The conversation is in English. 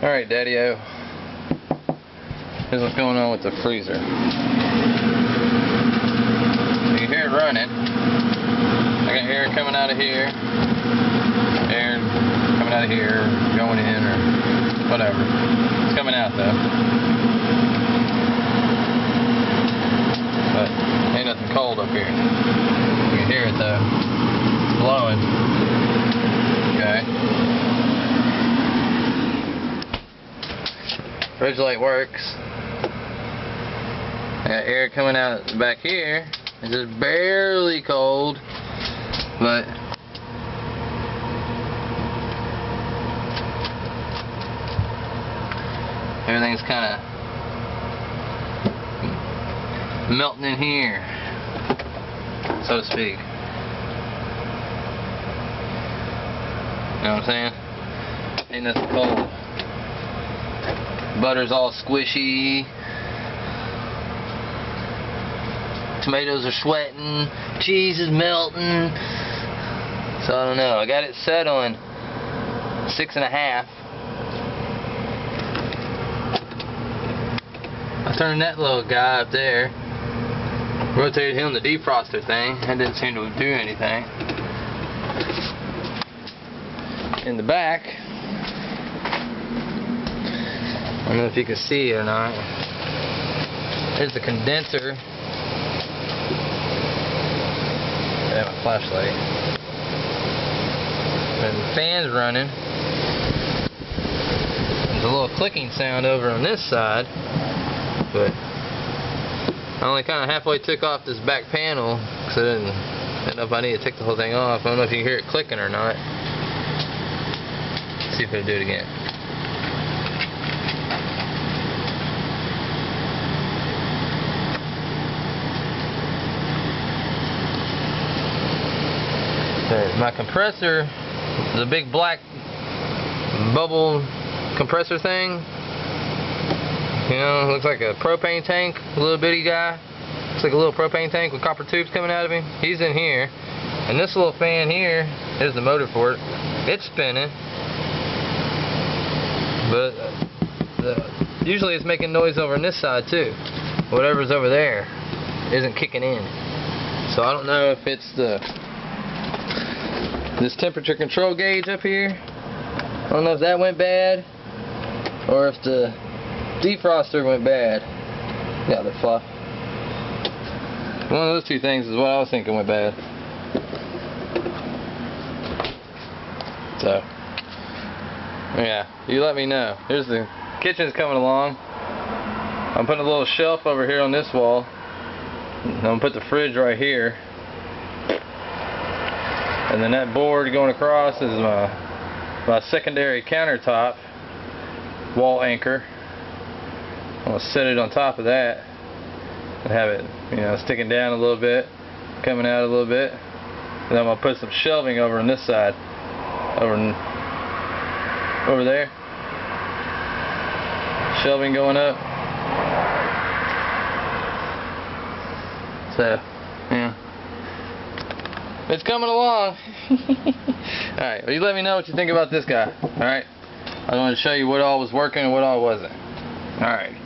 Alright, Daddy-O. Here's what's going on with the freezer. You can hear it running. I got air coming out of here. Air coming out of here, going in, or whatever. It's coming out though. But ain't nothing cold up here. You can hear it though. It's blowing. Okay. Fridge light works. I got air coming out back here. It's just barely cold, but everything's kind of melting in here, so to speak. You know what I'm saying? Ain't nothing cold. Butter's all squishy. Tomatoes are sweating. Cheese is melting. So I don't know. I got it set on 6.5. I turned that little guy up there. Rotated him the defroster thing. That didn't seem to do anything. In the back, I don't know if you can see it or not. There's the condenser. I have a flashlight. And the fan's running. There's a little clicking sound over on this side, but I only kind of halfway took off this back panel because I didn't know if I need to take the whole thing off. I don't know if you can hear it clicking or not. Let's see if it'll do it again. My compressor, the big black bubble compressor thing, you know, looks like a propane tank, a little bitty guy. Looks like a little propane tank with copper tubes coming out of him. He's in here. And this little fan here, there's the motor for it. It's spinning. But usually it's making noise over on this side too. Whatever's over there isn't kicking in. So I don't know if it's this temperature control gauge up here. I don't know if that went bad or if the defroster went bad. Yeah, the fluff. One of those two things is what I was thinking went bad. So, yeah, you let me know. Here's the kitchen's coming along. I'm putting a little shelf over here on this wall. I'm going to put the fridge right here. And then that board going across is my secondary countertop wall anchor. I'm going to set it on top of that and have it, you know, sticking down a little bit, coming out a little bit. And I'm going to put some shelving over on this side, over there. Shelving going up. So, yeah. It's coming along. Alright, well, you let me know what you think about this guy. Alright? I want to show you what all was working and what all wasn't. Alright.